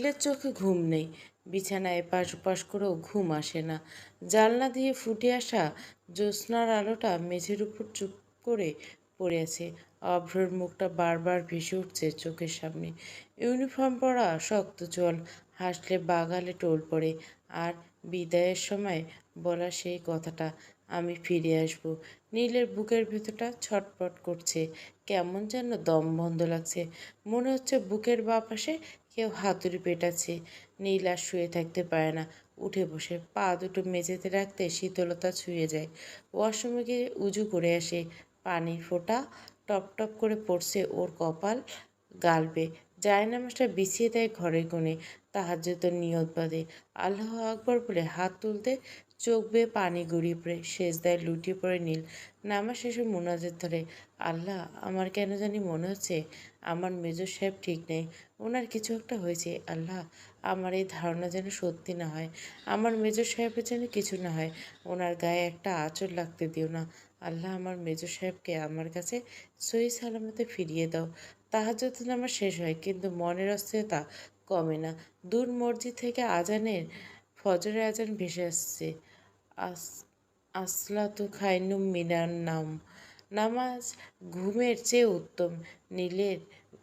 নীলের চোখে ঘুম নেই, বিছানায় এপাশ ওপাশ করেও ঘুম আসে না। জানলা দিয়ে ফুটে আসা জ্যোৎস্নার আলোটা মেঝের উপর চুপ করে পড়ে আছে। অভ্রর মুখটা বারবার ভেসে উঠছে চোখের সামনে। ইউনিফর্ম পরা শক্ত চোয়াল, হাসলে বাগালে টোল পড়ে। আর বিদায়ের সময় বলা সেই কথাটা, আমি ফিরে আসব। নীলের বুকের ভেতরটা ছটপট করছে, কেমন যেন দম বন্ধ লাগছে। মনে হচ্ছে বুকের বাঁ পাশে কেউ হাতুড়ি পেটাচ্ছে। নীল আর শুয়ে থাকতে পারে না, উঠে বসে পা দুটো মেঝেতে রাখতে শীতলতা ছুঁয়ে যায়। ওয়াশরুমে গিয়ে উজু করে আসে। পানির ফোঁটা টপ টপ করে পড়ছে ওর কপাল, গাল বেয়ে। জায়নামাজটা বিছিয়ে দেয় ঘরের কোণে। তাহাজ্জুদের নিয়ত বাঁধে। আল্লাহ আকবর বলে হাত তুলতে চোখ বেয়ে পানি গড়িয়ে পড়ে সেজদায় লুটিয়ে পড়ে নীল। নামাজ শেষে মোনাজাত ধরে, আল্লাহ, আমার কেন জানি মনে হচ্ছে আমার মেজর সাহেব ঠিক নেই। ওনার কিছু একটা হয়েছে। আল্লাহ, আমার এই ধারণা যেন সত্যি না হয়। আমার মেজর সাহেবের যেন কিছু না হয়। ওনার গায়ে একটা আঁচড় লাগতে দিও না। আল্লাহ, আমার মেজর সাহেবকে আমার কাছে সহি সালামতে ফিরিয়ে দাও। তাহাজ্জুদ নামাজ শেষ হয়, কিন্তু মনের অস্থিরতা কমে না। দূর মসজিদ থেকে ফজরের আজান ভেসে আসছে। আস আসলাতু খায়রুম মিনান নাম। নামাজ ঘুমের চেয়ে উত্তম। নীলের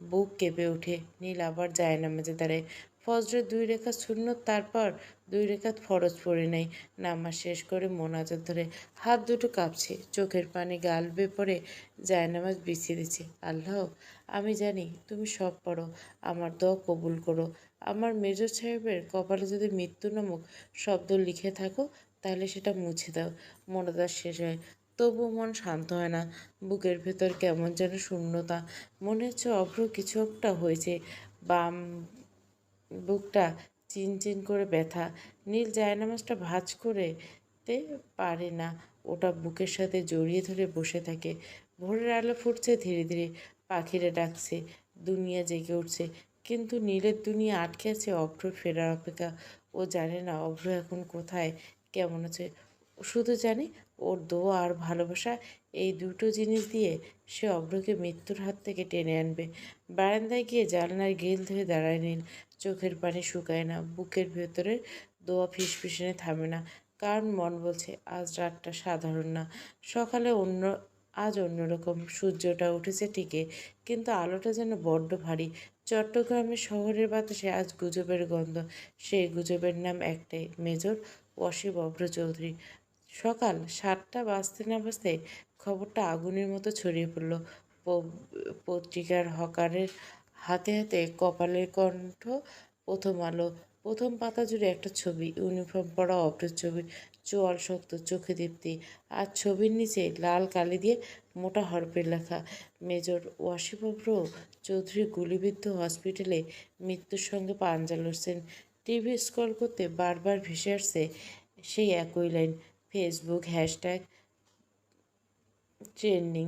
বুক কেঁপে ওঠে। নীল আবার যায় নামাজে দাঁড়ায়। ফজরের 2 রেখাত সুন্নত, তারপর 2 রেখাত ফরজ পড়ে নেয়। নামাজ শেষ করে মোনাজাত ধরে। হাত দুটো কাঁপছে, চোখের পানি গাল বেয়ে পড়ে জায়নামাজ বিছিয়ে দিচ্ছে। আল্লাহ, আমি জানি তুমি সব পারো। আমার দোয়া কবুল করো। আমার মেজর সাহেবের কপালে যদি মৃত্যু নামক শব্দ লিখে থাকো, তাহলে সেটা মুছে দাও। মোনাজাত শেষ হয়, তবুও মন শান্ত হয় না। বুকের ভেতর কেমন যেন শূন্যতা। মনে হচ্ছে অভ্র কিছু একটা হয়েছে। বাম বুকটা চিনচিন করে ব্যথা। নীল জায়নামাজটা ভাঁজ করতে পারে না। ওটা বুকের সাথে জড়িয়ে ধরে বসে থাকে। ভোরের আলো ফুটছে ধীরে ধীরে, পাখিরা ডাকছে, দুনিয়া জেগে উঠছে। কিন্তু নীলের দুনিয়া আটকে আছে অভ্রর ফেরার অপেক্ষা। ও জানে না অভ্র এখন কোথায়, কেমন আছে। শুধু জানে ওর দোয়া আর ভালোবাসা, এই দুটো জিনিস দিয়ে সে অভ্রকে মৃত্যুর হাত থেকে টেনে আনবে। বারান্দায় গিয়ে জানলার গ্রিল ধরে দাঁড়ায় নীল। চোখের পানি শুকায় না, বুকের ভেতরের দোয়া ফিসফিসানি থামে না। কারণ মন বলছে আজ রাতটা সাধারণ না। সকালে আজ অন্যরকম। সূর্যটা উঠেছে ঠিকই, কিন্তু আলোটা যেন বড্ড ভারী। চট্টগ্রামের শহরের বাতাসে আজ গুজবের গন্ধ। সেই গুজবের নাম একটাই, মেজর ওয়াসিম অভ্র চৌধুরী। সকাল 7টা বাজতে না বাজতে খবরটা আগুনের মতো ছড়িয়ে পড়ল। পত্রিকার হকারের হাতে হাতে কপালের কণ্ঠ, প্রথম আলো। প্রথম পাতা জুড়ে একটা ছবি, ইউনিফর্ম পরা অভ্রের ছবি, চোয়াল শক্ত, চোখে দীপ্তি। আর ছবির নিচে লাল কালি দিয়ে মোটা হরফে লেখা, মেজর ওয়াসিম অভ্র চৌধুরী গুলিবিদ্ধ, হসপিটালে মৃত্যুর সঙ্গে পাঞ্জা লড়ছেন। টিভি স্ক্রল করতে বারবার ভেসে আসছে সেই একই লাইন। ফেসবুক হ্যাশট্যাগ ট্রেন্ডিং,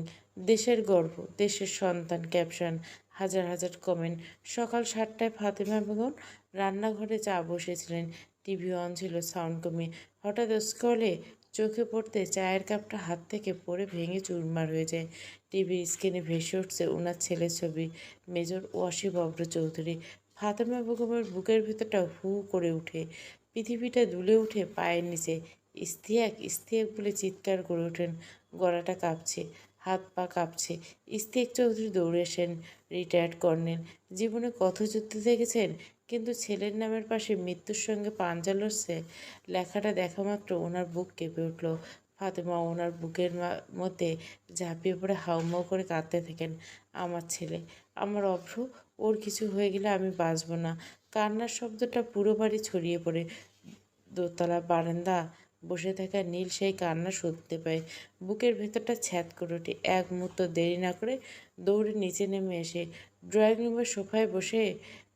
দেশের গর্ব, দেশের সন্তান ক্যাপশন, হাজার হাজার কমেন্ট। সকাল 7টায় ফাতেমা বেগম রান্নাঘরে চা বসেছিলেন। টিভি অন ছিল, সাউন্ড কমিয়ে। হঠাৎ স্ক্রলে চোখে পড়তে চায়ের কাপটা হাত থেকে পড়ে ভেঙে চুরমার হয়ে যায়। টিভির স্ক্রিনে ভেসে উঠছে ওনার ছেলের ছবি, মেজর ওয়াসিম অভ্র চৌধুরী। ফাতেমা বেগমের বুকের ভেতরটা হু করে উঠে, পৃথিবীটা দুলে উঠে পায়ের নিচে। ইস্তিয়াক, ইস্তিয়াক বলে চিৎকার করে ওঠেন। গলাটা কাঁপছে, হাত পা কাঁপছে। ইস্তিয়াক চৌধুরী দৌড়ে আসেন, রিটায়ার্ড কর্নেল। জীবনে কত যুদ্ধ দেখেছেন, কিন্তু ছেলের নামের পাশে মৃত্যুর সঙ্গে পাঞ্জা লড়ছে, লেখাটা দেখা মাত্র ওনার বুক কেঁপে উঠল। ফাতেমা ওনার বুকের মধ্যে ঝাঁপিয়ে পড়ে হাউমাউ করে কাঁদতে থাকেন। আমার ছেলে, আমার অভ্র, ওর কিছু হয়ে গেলে আমি বাঁচব না। কান্নার শব্দটা পুরো বাড়ি ছড়িয়ে পড়ে। দোতলা বারান্দা বসে থাকা নীল সেই কান্না শুনতে পায়। বুকের ভেতরটা ছ্যাদ করে ওঠে। এক মুহূর্ত দেরি না করে দৌড়ে নিচে নেমে এসে ড্রয়িং রুমের সোফায় বসে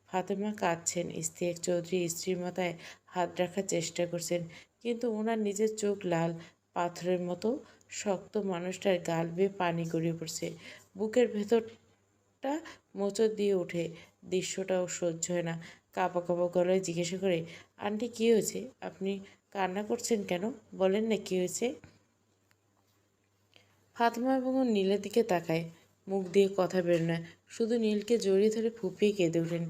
ফাতেমা কাঁদছেন। ইশতিয়াক চৌধুরী স্ত্রীর মাথায় হাত রাখার চেষ্টা করছেন, কিন্তু ওনার নিজের চোখ লাল পাথরের মতো শক্ত। মানুষটার গাল বেয়ে পানি গড়িয়ে পড়ছে। বুকের ভেতরটা মোচড় দিয়ে ওঠে। দৃশ্যটাও সহ্য হয় না। কাঁপা কাঁপা গলায় জিজ্ঞাসা করে, আন্টি কী হয়েছে? আপনি কান্না করছেন কেন? বলেন না কী হয়েছে। ফাতেমা বেগম নীলের দিকে তাকায়, মুখ দিয়ে কথা বের নয়, শুধু নীলকে জড়িয়ে ধরে ফুপিয়ে কেঁদে ওঠেন।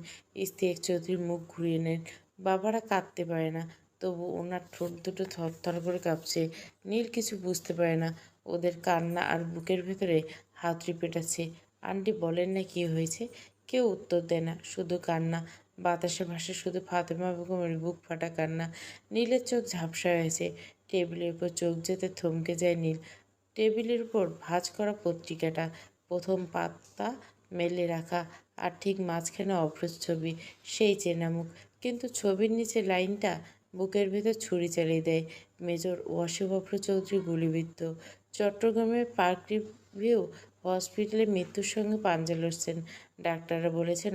ইশতিয়াক চৌধুরী মুখ ঘুরিয়ে নেন। বাবারা কাঁদতে পারে না, তবু ওনার ঠোঁট দুটো থরথর করে কাঁপছে। নীল কিছু বুঝতে পারে না। ওদের কান্না আর বুকের ভেতরে হাতড়ি পেটাচ্ছে। আন্টি বলেন না কি হয়েছে? কেউ উত্তর দেয় না, শুধু কান্না। বাতাসে ভাসে শুধু ফাতেমা বেগমের বুক ফাটা কান্না। নীলের চোখ ঝাপসা হয়েছে। টেবিলের উপর চোখ যেতে থমকে যায় নীল। টেবিলের উপর ভাঁজ করা পত্রিকাটা, প্রথম পাতা মেলে রাখা, আর ঠিক মাঝখানে অভ্রর ছবি, সেই চেনা মুখ। কিন্তু ছবির নিচে লাইনটা বুকের ভেতর ছুরি চালিয়ে দেয়। মেজর ওয়াসিফ অভ্র চৌধুরী গুলিবিদ্ধ। চট্টগ্রামের পার্ক রিভিউ হসপিটালে মৃত্যুর সঙ্গে পাঞ্জা লড়ছেন। ডাক্তাররা বলেছেন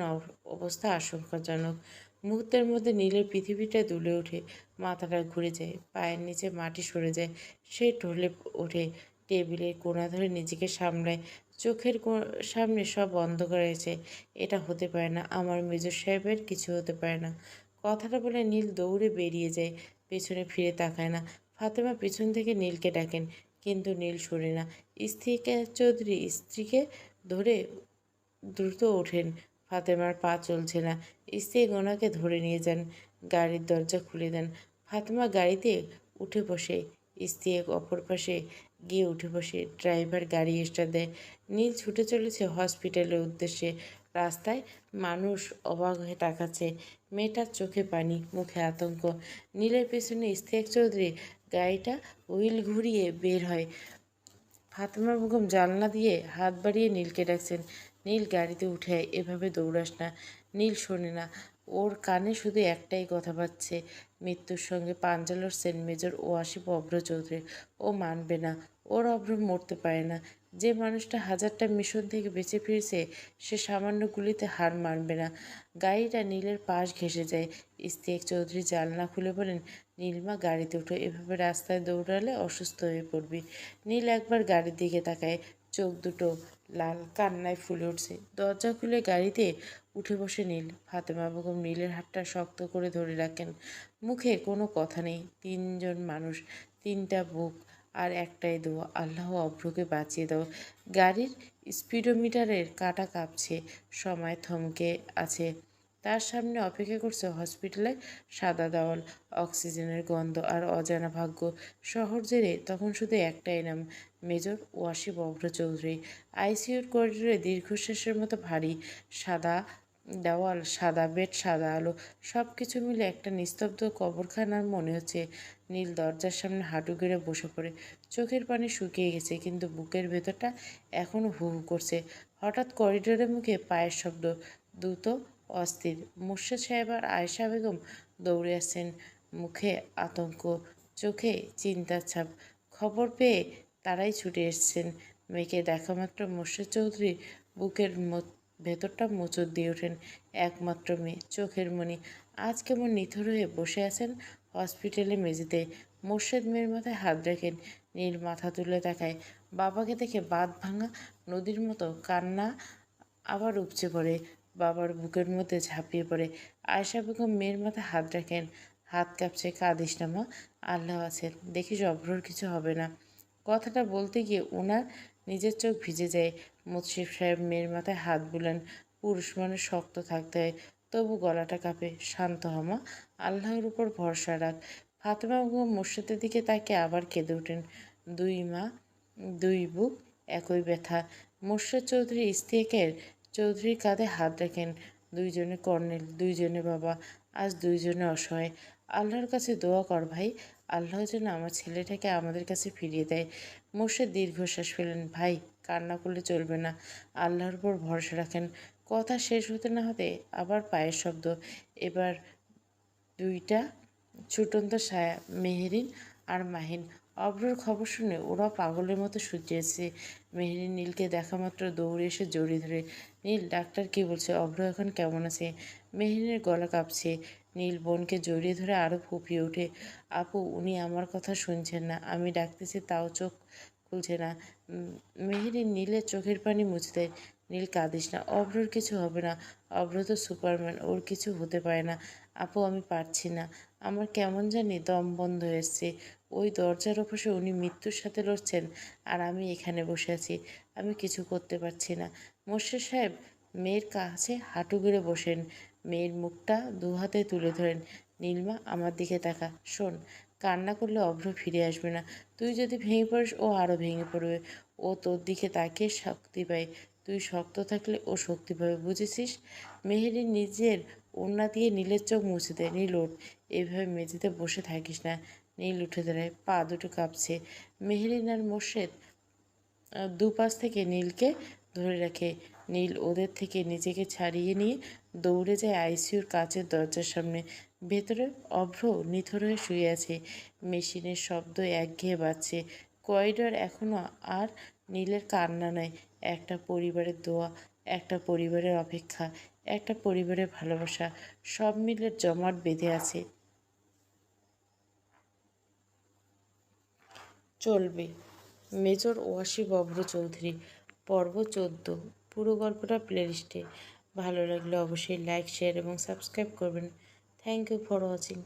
অবস্থা আশঙ্কাজনক। মুহূর্তের মধ্যে নীলের পৃথিবীটা দুলে ওঠে। মাথাটা ঘুরে যায়, পায়ের নিচে মাটি সরে যায়। সে ঢলে ওঠে, টেবিলের কোণা ধরে নিজেকে সামলায়। চোখের সামনে সব অন্ধকার হয়েছে। এটা হতে পারে না, আমার মেজর সাহেবের কিছু হতে পারে না। কথাটা বলে নীল দৌড়ে বেরিয়ে যায়, পেছনে ফিরে তাকায় না। ফাতেমা পেছন থেকে নীলকে ডাকেন, কিন্তু নীল শোনে না। স্ত্রীকে চৌধুরী স্ত্রীকে ধরে দ্রুত ওঠেন। ফাতেমার পা চলছে না। স্ত্রী ওনাকে ধরে নিয়ে যান, গাড়ির দরজা খুলে দেন। ফাতেমা গাড়িতে উঠে বসে। স্ত্রী অপর পাশে গিয়ে উঠে বসে। ড্রাইভার গাড়ি স্টার্ট দেয়। নীল ছুটে চলেছে হসপিটালের উদ্দেশ্যে। রাস্তায় মানুষ অবাক হয়ে তাকাচ্ছে। মেয়েটার চোখে পানি, মুখে আতঙ্ক। নীলের পেছনে ইশতিয়াক চৌধুরী গাড়িটা হুইল ঘুরিয়ে বের হয়। ফাতেমা বেগম জানলা দিয়ে হাত বাড়িয়ে নীলকে ডাকছেন। নীল গাড়িতে উঠে আয়, এভাবে দৌড়াস না। নীল শোনে না। ওর কানে শুধু একটাই কথা পাচ্ছে, মৃত্যুর সঙ্গে পাঞ্জা লড়ছেন মেজর ওয়াসিফ অভ্র চৌধুরী। ও মানবে না, ওর অভ্র মরতে পারে না। যে মানুষটা হাজারটা মিশন থেকে বেঁচে ফিরেছে, সে সামান্য গুলিতে হার মানবে না। গাড়িটা নীলের পাশ ঘেঁষে যায়। ইশতিয়াক চৌধুরী জানলা খুলে বলেন, নীলমা গাড়িতে উঠো, এভাবে রাস্তায় দৌড়ালে অসুস্থ হয়ে পড়বি। নীল একবার গাড়ির দিকে তাকায়, চোখ দুটো লাল, কান্নায় ফুলে উঠছে। দরজা খুলে গাড়িতে উঠে বসে নীল। ফাতেমা বেগম নীলের হাতটা শক্ত করে ধরে রাখেন। মুখে কোনো কথা নেই। তিনজন মানুষ, তিনটা বুক, আর একটাই দোয়া, আল্লাহ অভ্রকে বাঁচিয়ে দাও। গাড়ির স্পিডোমিটারের কাঁটা কাঁপছে, সময় থমকে আছে। তার সামনে অপেক্ষা করছে হসপিটালে সাদা দেওয়াল, অক্সিজেনের গন্ধ আর অজানা ভাগ্য। শহর জেরে তখন শুধু একটাই নাম, মেজর ওয়াসিফ অভ্র চৌধুরী। আইসিইউর করিডোরে দীর্ঘশ্বাসের মতো ভারী। সাদা দেওয়াল, সাদা বেড, সাদা আলো, সব কিছু মিলে একটা নিস্তব্ধ কবরখানার মনে হচ্ছে। নীল দরজার সামনে হাঁটু গেড়ে বসে পড়ে। চোখের পানি শুকিয়ে গেছে, কিন্তু বুকের ভেতরটা এখনও হু হু করছে। হঠাৎ করিডোরের মুখে পায়ের শব্দ, দ্রুত, অস্থির। মুর্শেদ সাহেব আর আয়েশা বেগম দৌড়ে আসছেন, মুখে আতঙ্ক, চোখে চিন্তার ছাপ। খবর পেয়ে তারাই ছুটে এসছেন। মেয়েকে দেখা মাত্র মুর্শেদ চৌধুরী বুকের ভেতরটা মোচড় দিয়ে ওঠেন। একমাত্র মেয়ে, চোখের মণি, আজ কেমন নিথর হয়ে বসে আছেন হসপিটালে মেঝেতে। মোর্শেদ মেয়ের মাথায় হাত রাখেন। নীল মাথা তুলে তাকায়। বাবাকে দেখে বাঁধ ভাঙা নদীর মতো কান্না আবার উপচে পড়ে। বাবার বুকের মধ্যে ঝাঁপিয়ে পড়ে। আয়েশা বেগম মেয়ের মাথায় হাত রাখেন। হাত কাঁপছে, কাঁদিস না মা, আল্লাহ আছেন, দেখিস অভ্রর কিছু হবে না। কথাটা বলতে গিয়ে ওনার নিজের চোখ ভিজে যায়। মুন্সিফ সাহেব মেয়ের মাথায় হাত বুলান। পুরুষ মানুষ শক্ত থাকতে হয়, তবু গলাটা কাঁপে। শান্ত হ মা, আল্লাহর উপর ভরসা রাখ। ফাতেমা বেগম মোর্শেদের দিকে তাকিয়ে আবার কেঁদে ওঠেন। দুই মা, দুই বুক, একই ব্যথা। মোর্শেদ চৌধুরী ইশতিয়াকের চৌধুরীর কাঁধে হাত রাখেন। দুইজনে কর্নেল, দুইজনে বাবা, আজ দুইজনে অসহায়। আল্লাহর কাছে দোয়া কর ভাই, আল্লাহ যেন আমার ছেলেটাকে আমাদের কাছে ফিরিয়ে দেয়। মোর্শেদ দীর্ঘশ্বাস ফেলেন। ভাই, কান্না করলে চলবে না, আল্লাহর উপর ভরসা রাখেন। কথা শেষ হতে না হতে আবার পায়ের শব্দ। এবার দুইটা ছুটন্ত ছায়া, মেহেরিন আর মাহিন। অভ্রর খবর শুনে ওরা পাগলের মতো সূর্যেছে। মেহেরিন নীলকে দেখা মাত্র দৌড়ে এসে জড়িয়ে ধরে। নীল, ডাক্তার কি বলছে? অভ্র এখন কেমন আছে? মেহেরিনের গলা কাঁপছে। নীল বোনকে জড়িয়ে ধরে আরও ফুঁপিয়ে ওঠে। আপু, উনি আমার কথা শুনছেন না, আমি ডাকতেছি তাও চোখ খুলছে না। মেহেরিন নীলের চোখের পানি মুছে দেয়। নীল, কাঁদিস না, অভ্রর কিছু হবে না। অভ্র তো সুপারম্যান, ওর কিছু হতে পারে না। আপু, আমি পারছি না, আমার কেমন জানি দম বন্ধ হয়েছে। ওই দরজার ওপাশে উনি মৃত্যুর সাথে লড়ছেন, আর আমি এখানে বসে আছি, আমি কিছু করতে পারছি না। মোর্শেদ সাহেব মেয়ের কাছে হাঁটু গেড়ে বসেন। মেয়ের মুখটা দুহাতে তুলে ধরেন। নীলিমা, আমার দিকে তাকা। শোন, কান্না করলে অভ্র ফিরে আসবে না। তুই যদি ভেঙে পড়িস, ও আরও ভেঙে পড়বে। ও তোর দিকে তাকিয়ে শক্তি পায়। তুই শক্ত থাকলে ও শক্তি পাবে, বুঝেছিস? মেহেরি নিজের ওড়না দিয়ে নীলের চোখ মুছে দেয়। নীল, ওঠ। এভাবে মেঝেতে বসে থাকিস না। নীল উঠে দাঁড়ায়, পা দুটো কাঁপছে। মেহেরিন আর মোর্শেদ দুপাশ থেকে নীলকে ধরে রাখে। নীল ওদের থেকে নিজেকে ছাড়িয়ে নিয়ে দৌড়ে যায় আইসিইউর কাচের দরজার সামনে। ভেতরে অভ্র নিথর হয়ে শুয়ে আছে। মেশিনের শব্দ একঘেয়ে বাজছে। করিডর এখনো আর নীলের কান্না নয়, একটা পরিবারের দোয়া, একটা পরিবারের অপেক্ষা, একটা পরিবারের ভালোবাসা, সব মিলে জমাট বেঁধে আছে। চলবে। মেজর ওয়াসিফ অভ্র চৌধুরী, পর্ব 14। পুরো গল্পটা প্লেলিস্টে। ভালো লাগলে অবশ্যই লাইক, শেয়ার এবং সাবস্ক্রাইব করবেন। Thank you for watching.